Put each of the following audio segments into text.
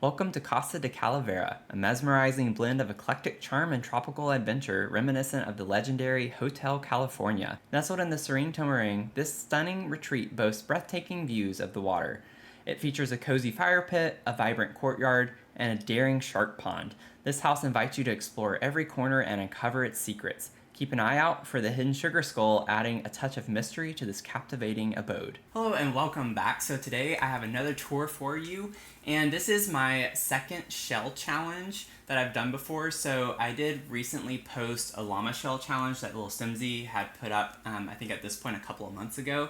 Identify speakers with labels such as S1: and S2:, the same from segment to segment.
S1: Welcome to Casa de Calavera, a mesmerizing blend of eclectic charm and tropical adventure reminiscent of the legendary Hotel California. Nestled in the serene Tomarang, this stunning retreat boasts breathtaking views of the water. It features a cozy fire pit, a vibrant courtyard, and a daring shark pond. This house invites you to explore every corner and uncover its secrets. Keep an eye out for the hidden sugar skull, adding a touch of mystery to this captivating abode. Hello and welcome back. So today I have another tour for you, and this is my second shell challenge that I've done before. So I did recently post a llama shell challenge that lilsimsie had put up, I think at this point a couple of months ago.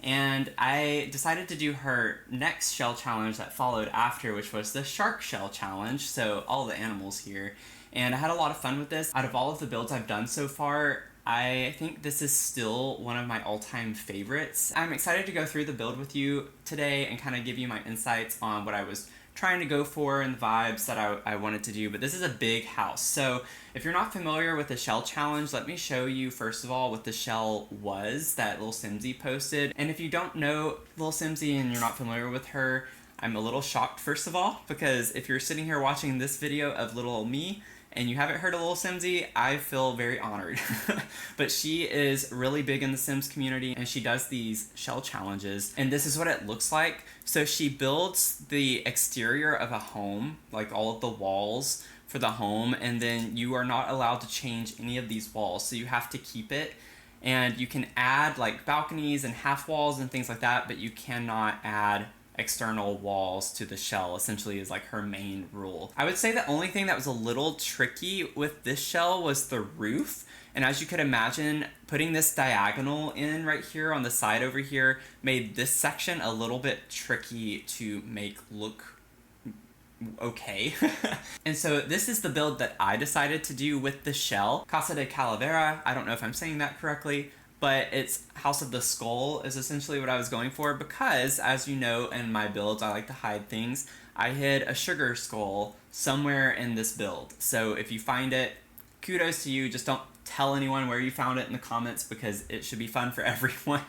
S1: And I decided to do her next shell challenge that followed after, which was the shark shell challenge. So all the animals here. And I had a lot of fun with this. Out of all of the builds I've done so far, I think this is still one of my all-time favorites. I'm excited to go through the build with you today and kind of give you my insights on what I was trying to go for and the vibes that I wanted to do. But this is a big house. So if you're not familiar with the shell challenge, let me show you first of all what the shell was that lilsimsie posted. And if you don't know lilsimsie and you're not familiar with her, I'm a little shocked first of all, because if you're sitting here watching this video of little old me, and you haven't heard of lilsimsie, I feel very honored. But she is really big in the Sims community, and she does these shell challenges, and this is what it looks like. So she builds the exterior of a home, like all of the walls for the home, and then you are not allowed to change any of these walls, so you have to keep it. And you can add like balconies and half walls and things like that, but you cannot add external walls to the shell, essentially, is like her main rule. I would say the only thing that was a little tricky with this shell was the roof. And as you could imagine, putting this diagonal in right here on the side over here made this section a little bit tricky to make look okay. And so this is the build that I decided to do with the shell. Casa de Calavera, I don't know if I'm saying that correctly, but it's House of the Skull is essentially what I was going for, because as you know in my builds I like to hide things. I hid a sugar skull somewhere in this build, so if you find it, kudos to you. Just don't tell anyone where you found it in the comments, because it should be fun for everyone.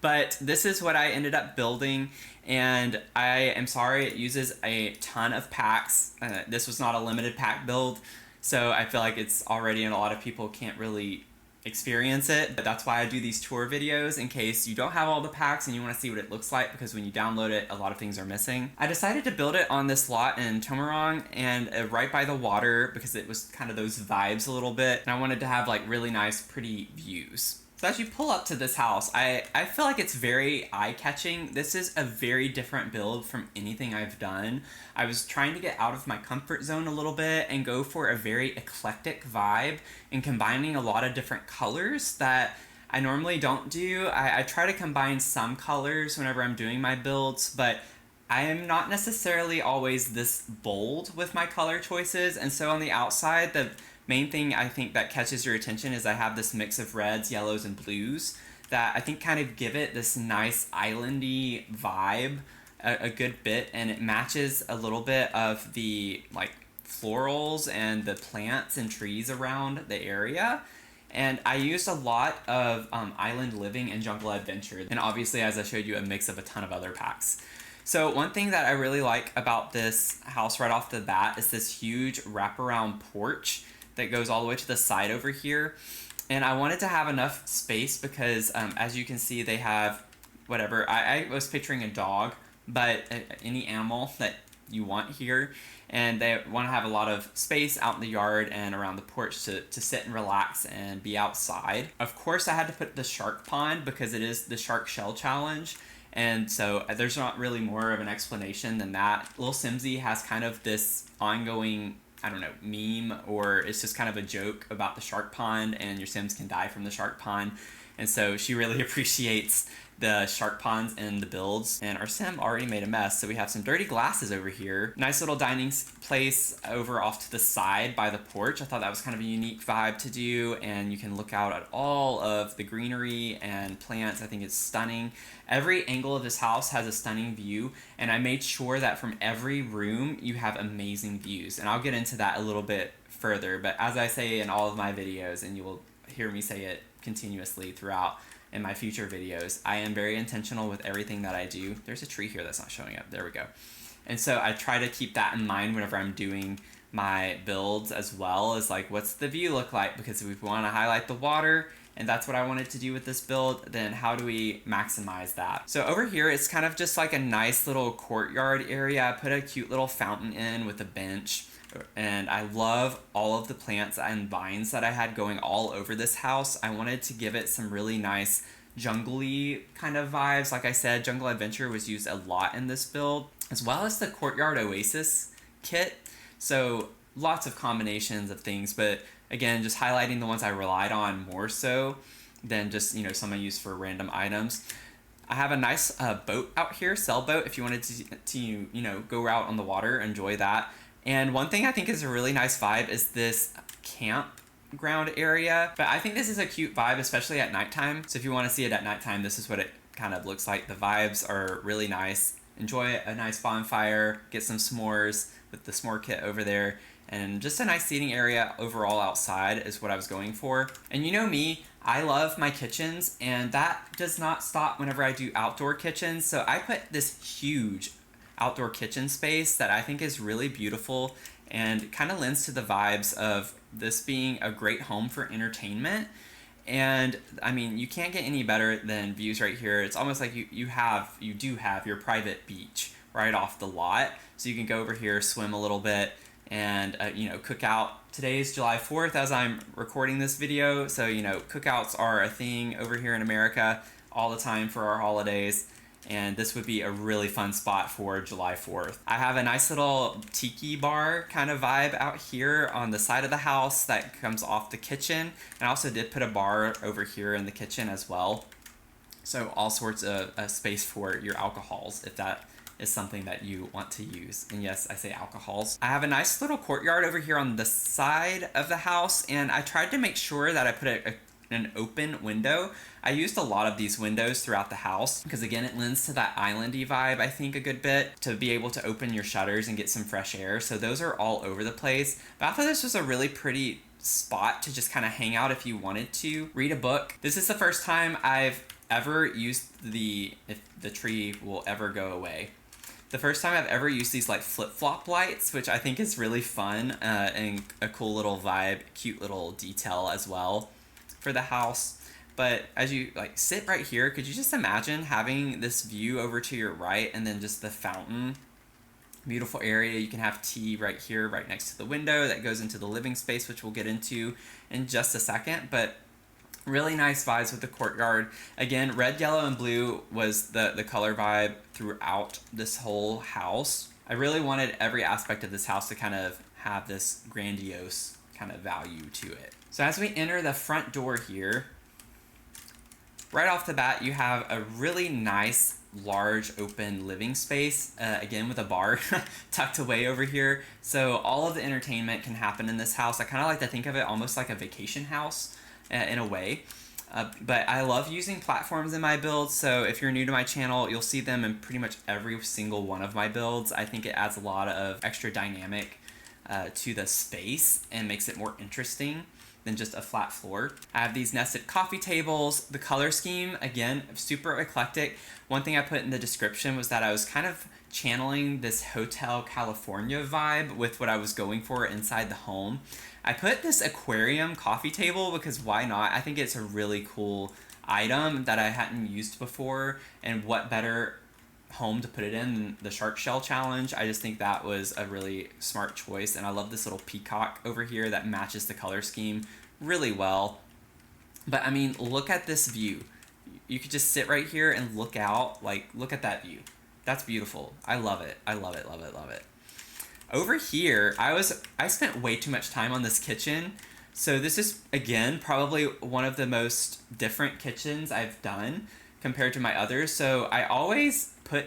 S1: But this is what I ended up building, and I am sorry it uses a ton of packs. This was not a limited pack build, so I feel like it's already, and a lot of people can't really experience it. But that's why I do these tour videos, in case you don't have all the packs and you want to see what it looks like, because when you download it a lot of things are missing. I decided to build it on this lot in Tomarang, and right by the water, because it was kind of those vibes a little bit, and I wanted to have like really nice pretty views. So as you pull up to this house, I feel like it's very eye-catching. This is a very different build from anything I've done. I was trying to get out of my comfort zone a little bit and go for a very eclectic vibe, and combining a lot of different colors that I normally don't do. I try to combine some colors whenever I'm doing my builds, but I am not necessarily always this bold with my color choices. And so on the outside, the main thing I think that catches your attention is I have this mix of reds, yellows, and blues that I think kind of give it this nice islandy vibe a good bit, and it matches a little bit of the like florals and the plants and trees around the area. And I used a lot of island living and jungle adventure, and obviously, as I showed you, a mix of a ton of other packs. So one thing that I really like about this house right off the bat is this huge wraparound porch that goes all the way to the side over here. And I wanted to have enough space because as you can see, they have whatever. I was picturing a dog, but any animal that you want here. And they want to have a lot of space out in the yard and around the porch to sit and relax and be outside. Of course, I had to put the shark pond because it is the shark shell challenge. And so there's not really more of an explanation than that. lilsimsie has kind of this ongoing, I don't know, meme, or it's just kind of a joke about the shark pond, and your Sims can die from the shark pond. And so she really appreciates the shark ponds in the builds. And our Sim already made a mess, so we have some dirty glasses over here. Nice little dining place over off to the side by the porch. I thought that was kind of a unique vibe to do, and you can look out at all of the greenery and plants. I think it's stunning. Every angle of this house has a stunning view, and I made sure that from every room you have amazing views. And I'll get into that a little bit further, but as I say in all of my videos, and you will hear me say it continuously throughout in my future videos, I am very intentional with everything that I do. There's a tree here that's not showing up. There we go. And so I try to keep that in mind whenever I'm doing my builds, as well as like what's the view look like, because if we want to highlight the water and that's what I wanted to do with this build, then how do we maximize that? So over here it's kind of just like a nice little courtyard area. I put a cute little fountain in with a bench, and I love all of the plants and vines that I had going all over this house. I wanted to give it some really nice jungly kind of vibes. Like I said, Jungle Adventure was used a lot in this build, as well as the Courtyard Oasis kit. So lots of combinations of things, but again, just highlighting the ones I relied on more so than just, some I use for random items. I have a nice boat out here, sailboat, if you wanted to go out on the water, enjoy that. And one thing I think is a really nice vibe is this campground area. But I think this is a cute vibe, especially at nighttime. So if you want to see it at nighttime, this is what it kind of looks like. The vibes are really nice. Enjoy a nice bonfire, get some s'mores with the s'more kit over there, and just a nice seating area overall outside is what I was going for. And you know me, I love my kitchens, and that does not stop whenever I do outdoor kitchens. So I put this huge outdoor kitchen space that I think is really beautiful and kind of lends to the vibes of this being a great home for entertainment. And I mean, you can't get any better than views right here. It's almost like you do have your private beach right off the lot, so you can go over here, swim a little bit, and cook out. Today is July 4th as I'm recording this video, so cookouts are a thing over here in America all the time for our holidays, and this would be a really fun spot for July 4th. I have a nice little tiki bar kind of vibe out here on the side of the house that comes off the kitchen, and I also did put a bar over here in the kitchen as well. So all sorts of space for your alcohols, if that is something that you want to use. And yes, I say alcohols. I have a nice little courtyard over here on the side of the house, and I tried to make sure that I put an open window. I used a lot of these windows throughout the house because, again, it lends to that islandy vibe, I think, a good bit, to be able to open your shutters and get some fresh air. So those are all over the place. But I thought this was a really pretty spot to just kind of hang out if you wanted to read a book. This is the first time I've ever used if the tree will ever go away. The first time I've ever used these like flip-flop lights, which I think is really fun and a cool little vibe, cute little detail as well for the house. But as you sit right here, could you just imagine having this view over to your right and then just the fountain? Beautiful area. You can have tea right here, right next to the window that goes into the living space, which we'll get into in just a second. But really nice vibes with the courtyard. Again, red, yellow, and blue was the color vibe throughout this whole house. I really wanted every aspect of this house to kind of have this grandiose kind of value to it. So as we enter the front door here, right off the bat, you have a really nice, large, open living space, again with a bar tucked away over here. So all of the entertainment can happen in this house. I kind of like to think of it almost like a vacation house in a way. But I love using platforms in my builds, so if you're new to my channel, you'll see them in pretty much every single one of my builds. I think it adds a lot of extra dynamic to the space and makes it more interesting than just a flat floor. I have these nested coffee tables. The color scheme, again, super eclectic. One thing I put in the description was that I was kind of channeling this Hotel California vibe with what I was going for inside the home. I put this aquarium coffee table because why not? I think it's a really cool item that I hadn't used before, and what better home to put it in than the shark shell challenge. I just think that was a really smart choice, and I love this little peacock over here that matches the color scheme really well. But I mean, look at this view. You could just sit right here and look out, look at that view. That's beautiful. I love it. I love it, love it, love it. Over here, I spent way too much time on this kitchen. So this is, again, probably one of the most different kitchens I've done compared to my others. So I always put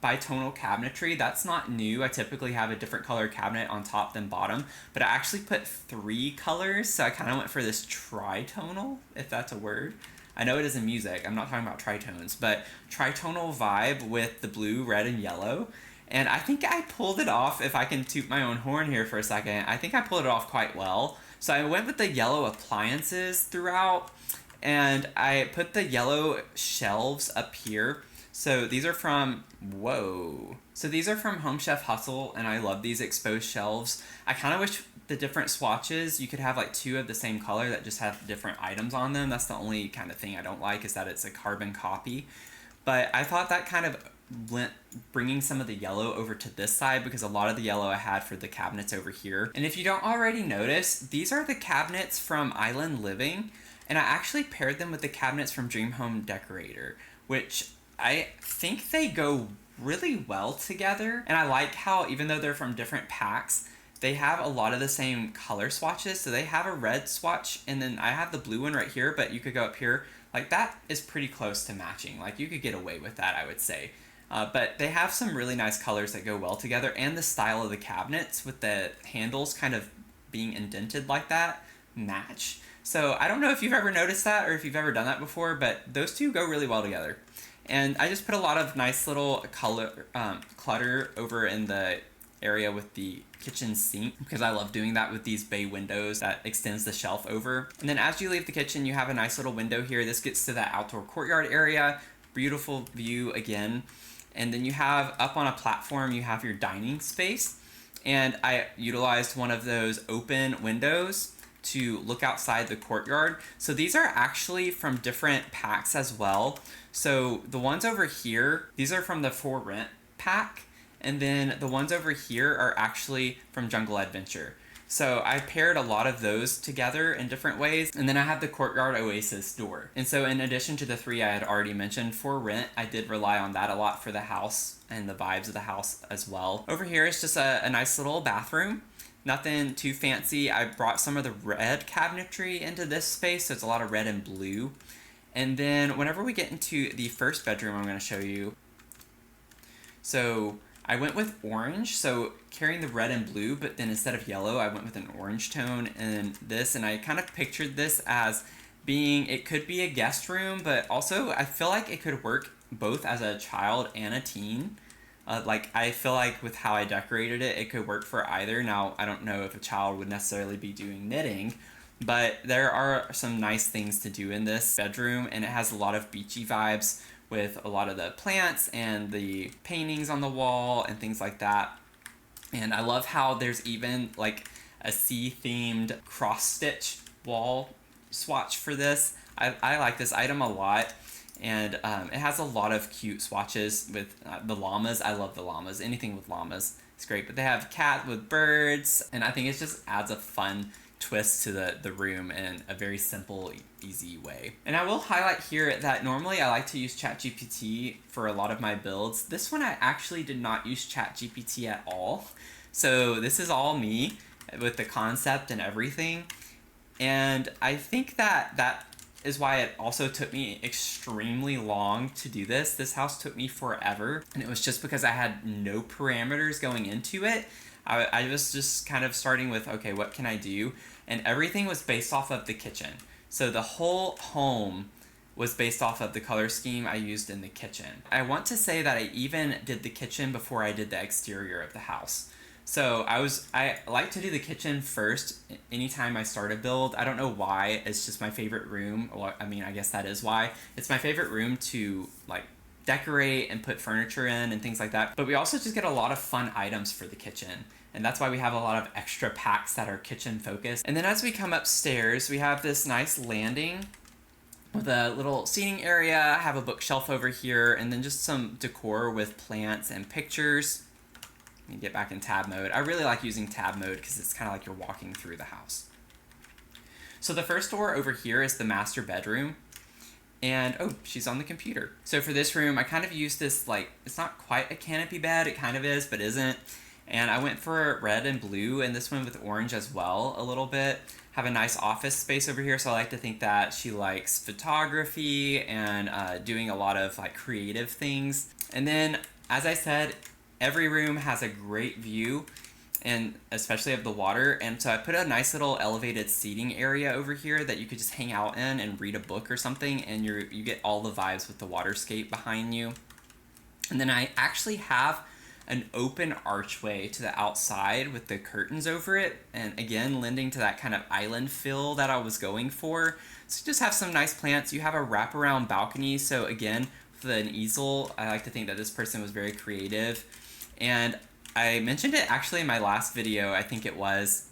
S1: bitonal cabinetry. That's not new. I typically have a different color cabinet on top than bottom, but I actually put 3 colors. So I kind of went for this tritonal, if that's a word. I know it is in music. I'm not talking about tritones, but tritonal vibe with the blue, red, and yellow. And I think I pulled it off. If I can toot my own horn here for a second, I think I pulled it off quite well. So I went with the yellow appliances throughout, and I put the yellow shelves up here. So these are from, whoa. So these are from Home Chef Hustle, and I love these exposed shelves. I kind of wish the different swatches, you could have like 2 of the same color that just have different items on them. That's the only kind of thing I don't like, is that it's a carbon copy. But I thought that kind of bringing some of the yellow over to this side, because a lot of the yellow I had for the cabinets over here. And if you don't already notice, these are the cabinets from Island Living, and I actually paired them with the cabinets from Dream Home Decorator, which I think they go really well together. And I like how, even though they're from different packs, they have a lot of the same color swatches. So they have a red swatch, and then I have the blue one right here, but you could go up here. Like, that is pretty close to matching. Like, you could get away with that, I would say. But they have some really nice colors that go well together, and the style of the cabinets with the handles kind of being indented like that match. So I don't know if you've ever noticed that or if you've ever done that before, but those two go really well together. And I just put a lot of nice little clutter over in the area with the kitchen sink, because I love doing that with these bay windows that extends the shelf over. And then as you leave the kitchen, you have a nice little window here. This gets to that outdoor courtyard area. Beautiful view again. And then you have, up on a platform, you have your dining space. And I utilized one of those open windows to look outside the courtyard. So these are actually from different packs as well. So the ones over here, these are from the For Rent pack. And then the ones over here are actually from Jungle Adventure. So I paired a lot of those together in different ways. And then I have the courtyard oasis door. And so in addition to the 3 I had already mentioned For Rent, I did rely on that a lot for the house and the vibes of the house as well. Over here is just a nice little bathroom. Nothing too fancy. I brought some of the red cabinetry into this space, so it's a lot of red and blue. And then whenever we get into the first bedroom, I'm going to show you. So I went with orange, so carrying the red and blue, but then instead of yellow, I went with an orange tone in this, and I kind of pictured this as being, it could be a guest room, but also I feel like it could work both as a child and a teen. Like, I feel like with how I decorated it, it could work for either. Now, I don't know if a child would necessarily be doing knitting, but there are some nice things to do in this bedroom, and it has a lot of beachy vibes with a lot of the plants and the paintings on the wall and things like that. And I love how there's even like a sea-themed cross-stitch wall swatch for this. I like this item a lot. And it has a lot of cute swatches with the llamas. I love the llamas. Anything with llamas is great. But they have cat with birds, and I think it just adds a fun twist to the room in a very simple, easy way. And I will highlight here that normally I like to use ChatGPT for a lot of my builds. This one I actually did not use ChatGPT at all. So this is all me with the concept and everything. And I think that is why it also took me extremely long to do this. This house took me forever, and it was just because I had no parameters going into it. I was just kind of starting with, okay, what can I do? And everything was based off of the kitchen. So the whole home was based off of the color scheme I used in the kitchen. I want to say that I even did the kitchen before I did the exterior of the house. So I like to do the kitchen first anytime I start a build. I don't know why. It's just my favorite room. Well, I mean, I guess that is why. It's my favorite room to like decorate and put furniture in and things like that. But we also just get a lot of fun items for the kitchen. And that's why we have a lot of extra packs that are kitchen focused. And then as we come upstairs, we have this nice landing with a little seating area. I have a bookshelf over here, and then just some decor with plants and pictures. Let me get back in tab mode. I really like using tab mode because it's kind of like you're walking through the house. So the first door over here is the master bedroom. And, oh, she's on the computer. So for this room, I kind of used this, like, it's not quite a canopy bed. It kind of is, but isn't. And I went for red and blue, and this one with orange as well a little bit. Have a nice office space over here, so I like to think that she likes photography and doing a lot of, like, creative things. And then, as I said, every room has a great view, and especially of the water. And so I put a nice little elevated seating area over here that you could just hang out in and read a book or something, and you get all the vibes with the waterscape behind you. And then I actually have an open archway to the outside with the curtains over it, and again lending to that kind of island feel that I was going for. So you just have some nice plants. You have a wraparound balcony, so again, an easel. I like to think that this person was very creative. And I mentioned it actually in my last video, I think it was,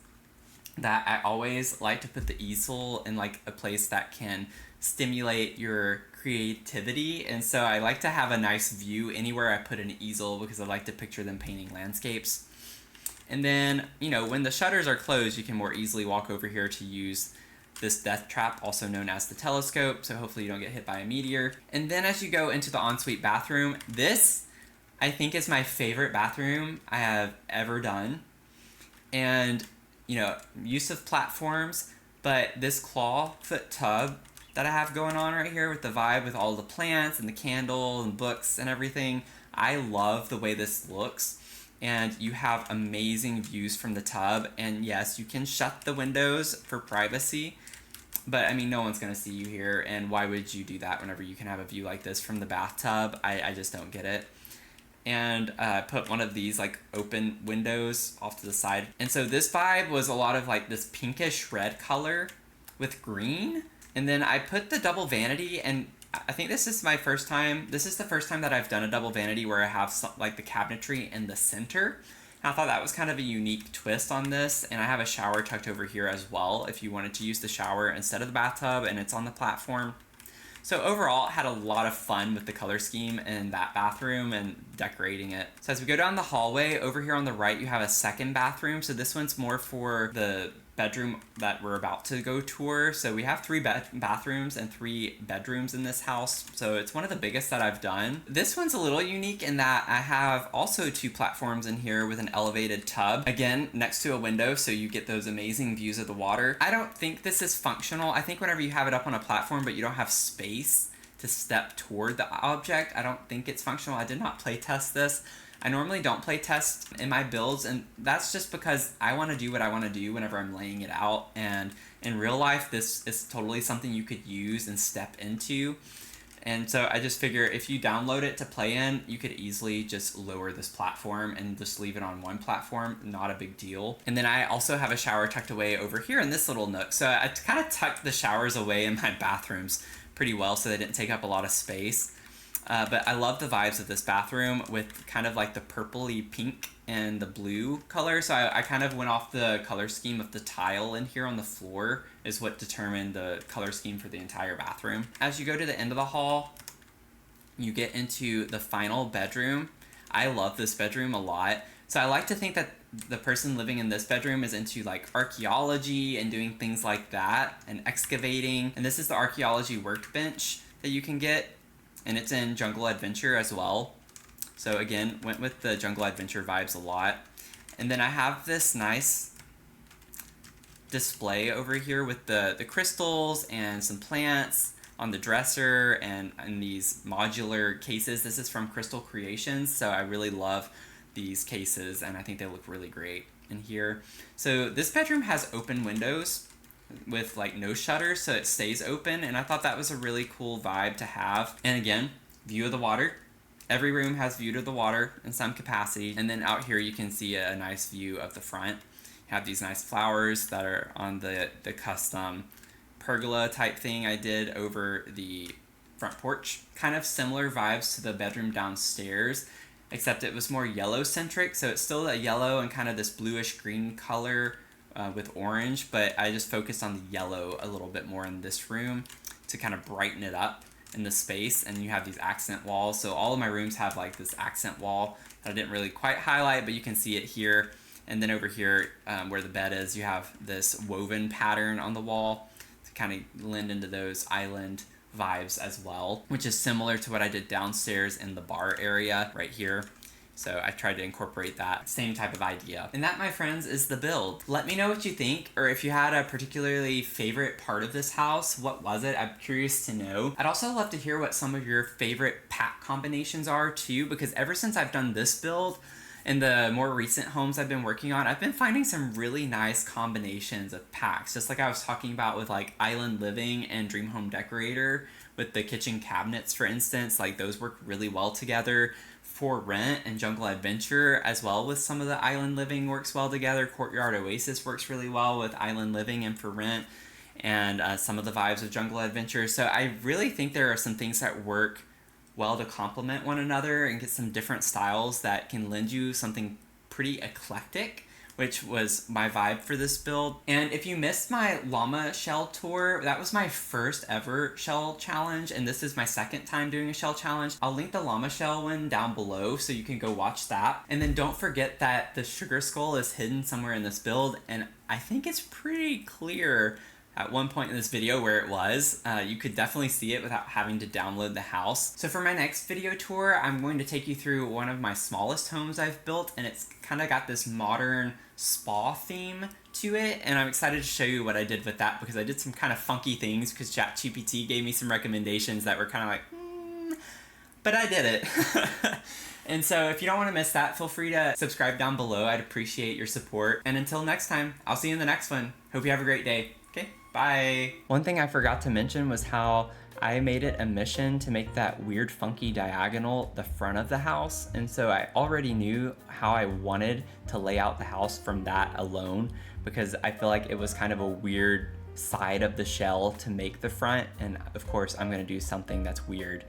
S1: that I always like to put the easel in like a place that can stimulate your creativity. And so I like to have a nice view anywhere I put an easel because I like to picture them painting landscapes. And then, you know, when the shutters are closed, you can more easily walk over here to use this death trap, also known as the telescope, so hopefully you don't get hit by a meteor. And then as you go into the ensuite bathroom, this I think is my favorite bathroom I have ever done. And, you know, use of platforms, but this claw foot tub that I have going on right here with the vibe with all the plants and the candle and books and everything, I love the way this looks. And you have amazing views from the tub, and yes, you can shut the windows for privacy, but I mean, no one's gonna see you here, and why would you do that whenever you can have a view like this from the bathtub? I just don't get it. And put one of these like open windows off to the side. And so this vibe was a lot of like this pinkish red color with green. And then I put the double vanity, and I think this is my first time. This is the first time that I've done a double vanity where I have some, like the cabinetry in the center. And I thought that was kind of a unique twist on this. And I have a shower tucked over here as well if you wanted to use the shower instead of the bathtub, and it's on the platform. So overall, had a lot of fun with the color scheme in that bathroom and decorating it. So as we go down the hallway, over here on the right, you have a second bathroom. So this one's more for the bedroom that we're about to go tour. So we have 3 bathrooms and 3 bedrooms in this house. So it's one of the biggest that I've done. This one's a little unique in that I have also 2 platforms in here with an elevated tub. Again, next to a window, so you get those amazing views of the water. I don't think this is functional. I think whenever you have it up on a platform but you don't have space to step toward the object, I don't think it's functional. I did not play test this. I normally don't play test in my builds, and that's just because I want to do what I want to do whenever I'm laying it out. And in real life, this is totally something you could use and step into. And so I just figure if you download it to play in, you could easily just lower this platform and just leave it on one platform. Not a big deal. And then I also have a shower tucked away over here in this little nook. So I kind of tucked the showers away in my bathrooms pretty well so they didn't take up a lot of space. But I love the vibes of this bathroom with kind of like the purpley pink and the blue color. So I kind of went off the color scheme of the tile in here on the floor is what determined the color scheme for the entire bathroom. As you go to the end of the hall, you get into the final bedroom. I love this bedroom a lot. So I like to think that the person living in this bedroom is into like archaeology and doing things like that and excavating. And this is the archaeology workbench that you can get. And it's in Jungle Adventure as well. So again, went with the Jungle Adventure vibes a lot. And then I have this nice display over here with the crystals and some plants on the dresser and these modular cases. This is from Crystal Creations, so I really love these cases and I think they look really great in here. So this bedroom has open windows with like no shutters, so it stays open, and I thought that was a really cool vibe to have. And again, view of the water. Every room has view to the water in some capacity, and then out here you can see a nice view of the front. You have these nice flowers that are on the custom pergola type thing I did over the front porch. Kind of similar vibes to the bedroom downstairs, except it was more yellow centric, so it's still a yellow and kind of this bluish green color with orange, but I just focused on the yellow a little bit more in this room to kind of brighten it up in the space. And you have these accent walls, so all of my rooms have like this accent wall that I didn't really quite highlight, but you can see it here. And then over here where the bed is, you have this woven pattern on the wall to kind of lend into those island vibes as well, which is similar to what I did downstairs in the bar area right here. So I tried to incorporate that same type of idea. And that, my friends, is the build. Let me know what you think, or if you had a particularly favorite part of this house, what was it? I'm curious to know. I'd also love to hear what some of your favorite pack combinations are too, because ever since I've done this build, in the more recent homes I've been working on, I've been finding some really nice combinations of packs. Just like I was talking about with like Island Living and Dream Home Decorator with the kitchen cabinets, for instance, like those work really well together. For Rent and Jungle Adventure as well with some of the Island Living works well together. Courtyard Oasis works really well with Island Living and For Rent, and some of the vibes of Jungle Adventure. So I really think there are some things that work well to complement one another and get some different styles that can lend you something pretty eclectic, which was my vibe for this build. And if you missed my llama shell tour, that was my first ever shell challenge, and this is my second time doing a shell challenge. I'll link the llama shell one down below so you can go watch that. And then don't forget that the sugar skull is hidden somewhere in this build, and I think it's pretty clear at one point in this video where it was. You could definitely see it without having to download the house. So for my next video tour, I'm going to take you through one of my smallest homes I've built, and it's kind of got this modern spa theme to it, and I'm excited to show you what I did with that because I did some kind of funky things because ChatGPT gave me some recommendations that were kind of like, but I did it. And so if you don't want to miss that, feel free to subscribe down below. I'd appreciate your support. And until next time, I'll see you in the next one. Hope you have a great day. Okay, bye. One thing I forgot to mention was how I made it a mission to make that weird funky diagonal the front of the house. And so I already knew how I wanted to lay out the house from that alone, because I feel like it was kind of a weird side of the shell to make the front. And of course, I'm gonna do something that's weird